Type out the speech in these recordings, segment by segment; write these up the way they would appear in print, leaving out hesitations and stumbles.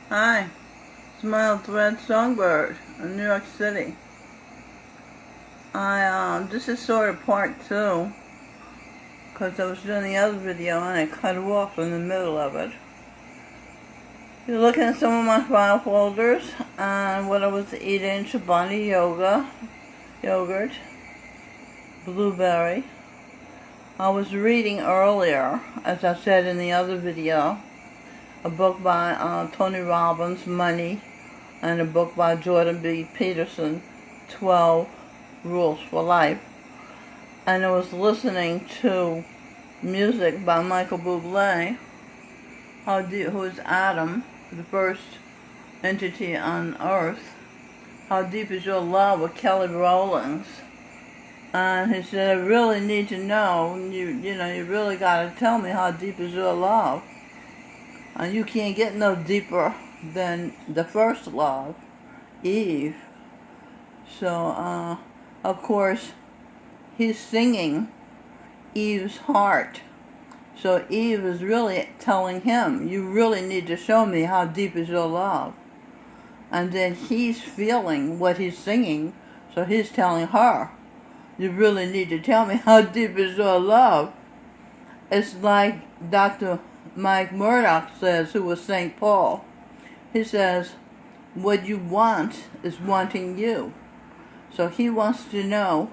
Hi, it's Red Songbird in New York City. This is sort of part two, because I was doing the other video and I cut off in the middle of it. You're looking at some of my file folders and what I was eating: Chobani yogurt, blueberry. I was reading earlier, as I said in the other video, a book by Tony Robbins, Money, and a book by Jordan B. Peterson, 12 Rules for Life. And I was listening to music by Michael Buble, who is Adam, the first entity on Earth. How Deep Is Your Love with Kelly Rowlands. And he said, I really need to know, you really got to tell me how deep is your love. And you can't get no deeper than the first love, Eve. So, of course, he's singing Eve's heart. So Eve is really telling him, you really need to show me how deep is your love. And then he's feeling what he's singing, so he's telling her, you really need to tell me how deep is your love. It's like Dr. Mike Murdoch says, who was St. Paul. He says, what you want is wanting you. So he wants to know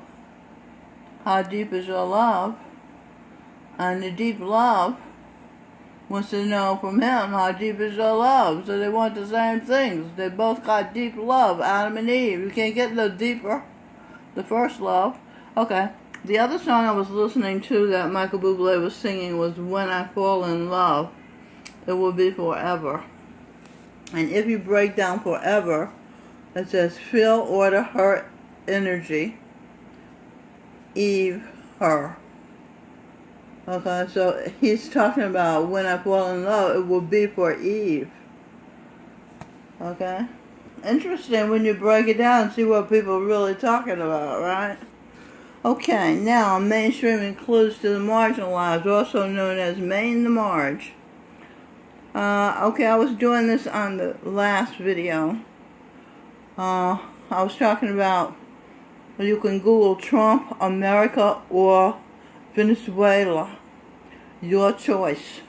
how deep is your love, and the deep love wants to know from him how deep is your love. So they want the same things. They both got deep love, Adam and Eve. You can't get no deeper. The first love. Okay. The other song I was listening to that Michael Buble was singing was When I Fall in Love, It Will Be Forever. And if you break down forever, it says feel, order, her energy, Eve, her. Okay, so he's talking about when I fall in love, it will be for Eve. Okay? Interesting when you break it down and see what people are really talking about, right? Okay, now mainstreaming clues to the marginalized, also known as Maine the Marge. Okay, I was doing this on the last video. I was talking about, you can Google Trump, America, or Venezuela. Your choice.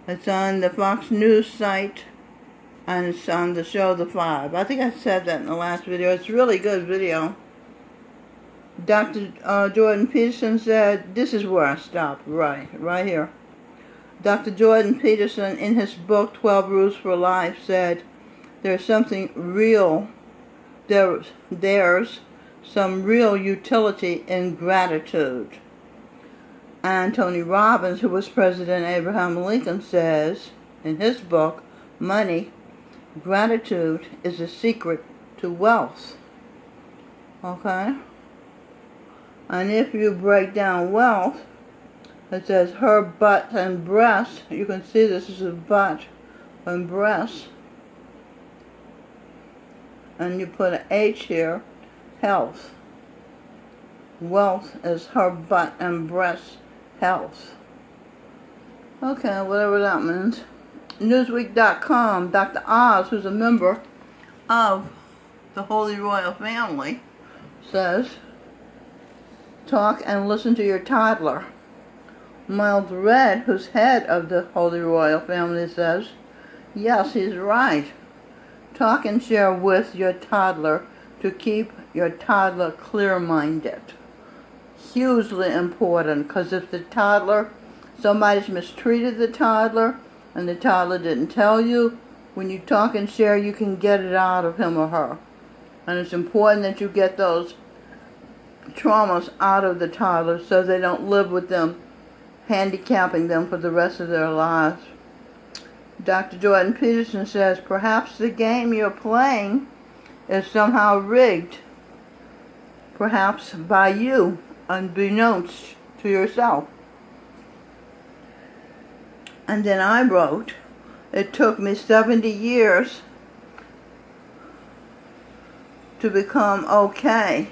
It's on the Fox News site, and it's on the show The Five. I think I said that in the last video. It's a really good video. Dr. Jordan Peterson said, this is where I stopped, right here. Dr. Jordan Peterson, in his book, 12 Rules for Life, said, there's something real, there's some real utility in gratitude. And Tony Robbins, who was President Abraham Lincoln, says, in his book, Money, gratitude is a secret to wealth. Okay? And if you break down wealth, it says her butt and breast. You can see this is a butt and breast. And you put an H here, health. Wealth is her butt and breast health. Okay, whatever that means. Newsweek.com, Dr. Oz, who's a member of the Holy Royal Family, says, talk and listen to your toddler. Mild Red, who's head of the Holy Royal Family, says, yes, he's right. Talk and share with your toddler to keep your toddler clear-minded. Hugely important, because if the toddler, somebody's mistreated the toddler, and the toddler didn't tell you, when you talk and share, you can get it out of him or her. And it's important that you get those traumas out of the toddler so they don't live with them, handicapping them for the rest of their lives. Dr. Jordan Peterson says, perhaps the game you're playing is somehow rigged, perhaps by you, unbeknownst to yourself. And then I wrote, it took me 70 years to become okay,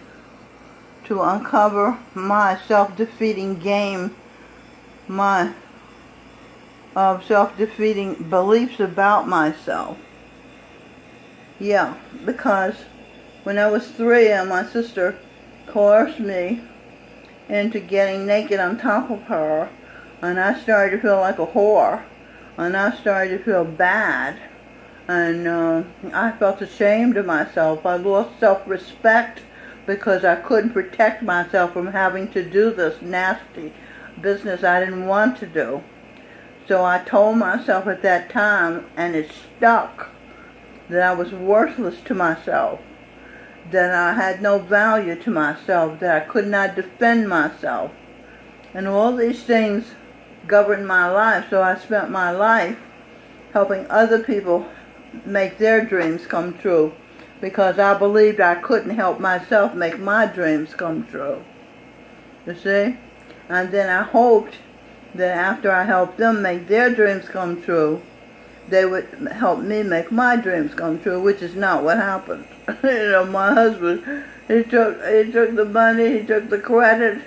to uncover my self-defeating game, my self-defeating beliefs about myself. Yeah, because when I was 3 and my sister coerced me into getting naked on top of her, and I started to feel like a whore, and I started to feel bad, and I felt ashamed of myself. I lost self-respect because I couldn't protect myself from having to do this nasty business I didn't want to do. So I told myself at that time, and it stuck, that I was worthless to myself, that I had no value to myself, that I could not defend myself. And all these things governed my life, so I spent my life helping other people make their dreams come true, because I believed I couldn't help myself make my dreams come true. You see? And then I hoped that after I helped them make their dreams come true, they would help me make my dreams come true, which is not what happened. My husband, he took the money, he took the credit,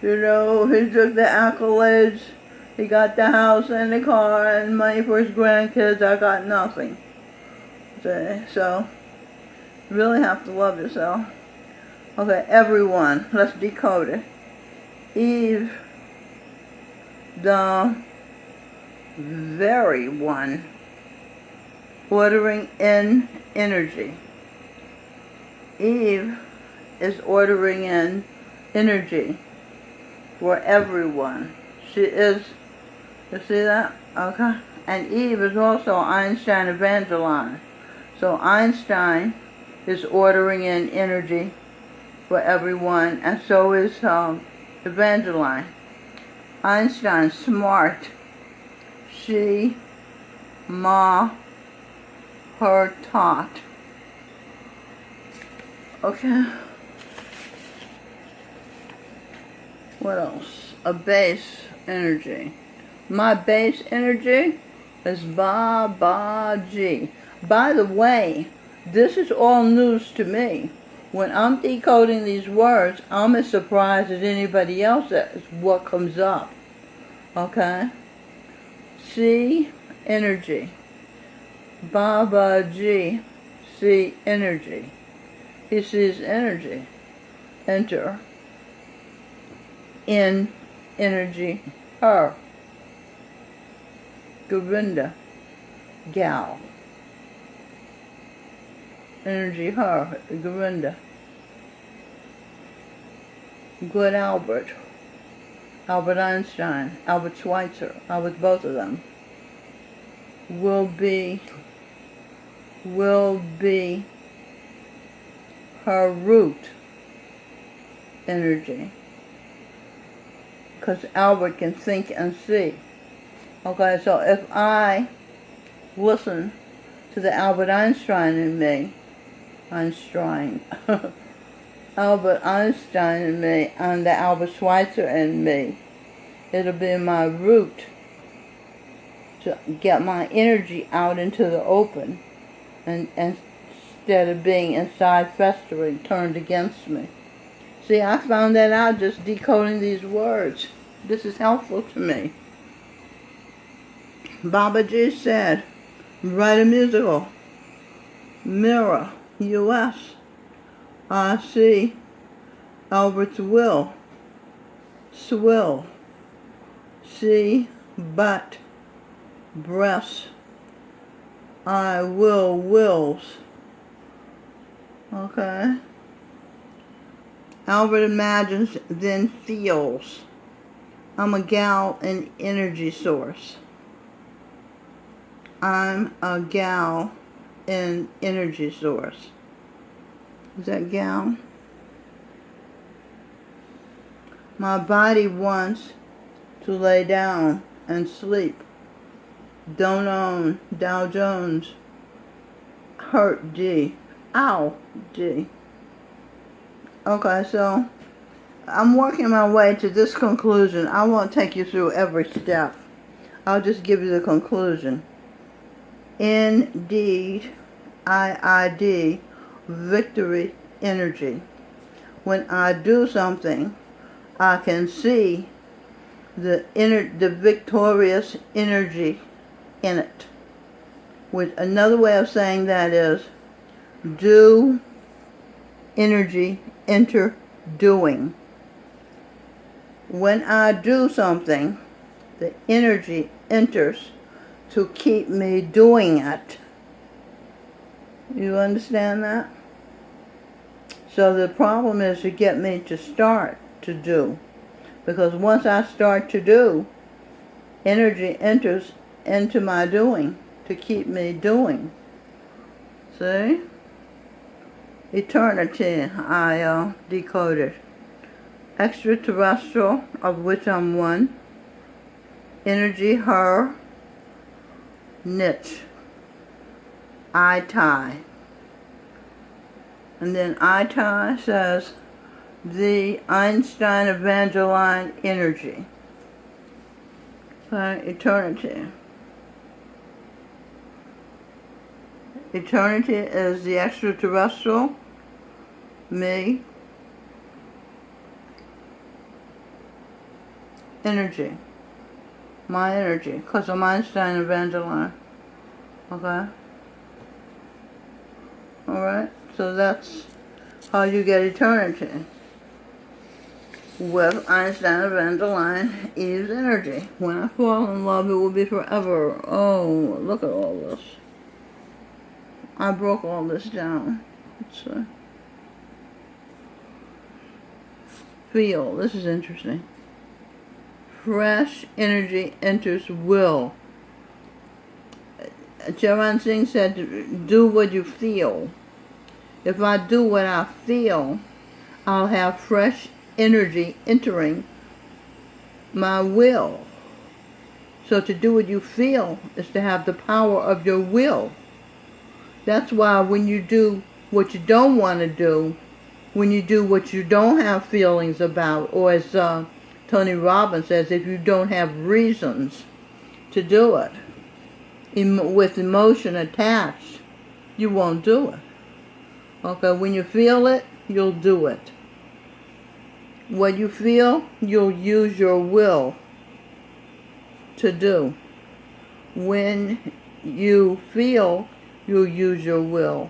he took the accolades, he got the house and the car and money for his grandkids. I got nothing. See? So, you really have to love yourself. Okay, everyone, let's decode it. Eve, the very one, ordering in energy. Eve is ordering in energy for everyone. She is, you see that? Okay. And Eve is also Einstein Evangeline. So Einstein is ordering in energy for everyone, and so is Evangeline. Einstein, smart. She, ma, her, taught. Okay. What else? A base energy. My base energy is Ba-Ba-G. By the way, this is all news to me. When I'm decoding these words, I'm as surprised as anybody else is what comes up. Okay? C, energy. Ba-Ba-G, C, energy. He sees energy. Enter. In, energy, her. Govinda, gal. Energy, her, Govinda. Good Albert. Albert Einstein, Albert Schweitzer, I was both of them. Will be her root energy. Because Albert can think and see. Okay, so if I listen to the Albert Einstein in me, Albert Einstein in me and the Albert Schweitzer in me, it'll be my root to get my energy out into the open, and instead of being inside festering, turned against me. See, I found that out just decoding these words. This is helpful to me. Babaji said, write a musical. Mirror, U.S. I see Albert's will. Swill. See, butt. Breast. I will, wills. Okay. Albert imagines, then feels. I'm a gal in energy source. I'm a gal in energy source. Is that gal? My body wants to lay down and sleep. Don't own Dow Jones. Hurt D. Ow D. Okay, so I'm working my way to this conclusion. I won't take you through every step. I'll just give you the conclusion. Indeed, IID, victory energy. When I do something, I can see the victorious energy in it. With another way of saying that is, do, energy, enter, doing. When I do something, the energy enters to keep me doing it. You understand that? So the problem is to get me to start to do. Because once I start to do, energy enters into my doing to keep me doing. See? Eternity, I decoded. Extraterrestrial, of which I'm one. Energy, her. Niche. I tie. And then I tie says the Einstein Evangeline energy. Okay, eternity. Eternity is the extraterrestrial, me, energy, my energy, because I'm Einstein Evangeline. Okay? Alright? So that's how you get eternity. With Einstein Evangeline Eve's energy. When I fall in love, it will be forever. Oh, look at all this. I broke all this down. Let's see. Feel. This is interesting. Fresh energy enters will. Charan Singh said, do what you feel. If I do what I feel, I'll have fresh energy entering my will. So to do what you feel is to have the power of your will. That's why when you do what you don't want to do, when you do what you don't have feelings about, or as Tony Robbins says, if you don't have reasons to do it, with emotion attached, you won't do it. Okay, when you feel it, you'll do it. What you feel, you'll use your will to do. When you feel, you'll use your will.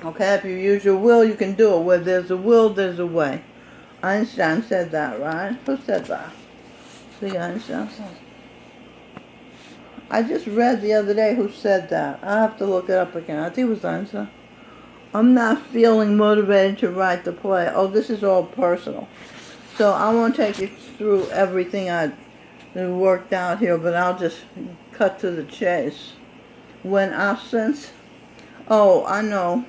Okay, if you use your will, you can do it. Where there's a will, there's a way. Einstein said that, right? Who said that? See, Einstein said. I just read the other day who said that. I have to look it up again. I think it was Einstein. I'm not feeling motivated to write the play. Oh, this is all personal. So I won't take you through everything I worked out here, but I'll just cut to the chase. When I sense... Oh, I know.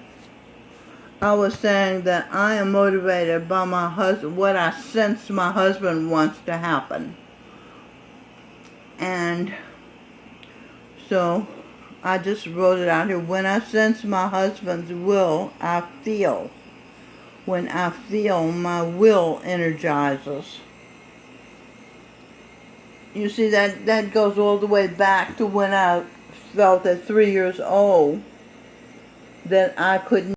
I was saying that I am motivated by my husband, what I sense my husband wants to happen. And so I just wrote it out here. When I sense my husband's will, I feel. When I feel, my will energizes. You see, that goes all the way back to when I felt at 3 years old that I couldn't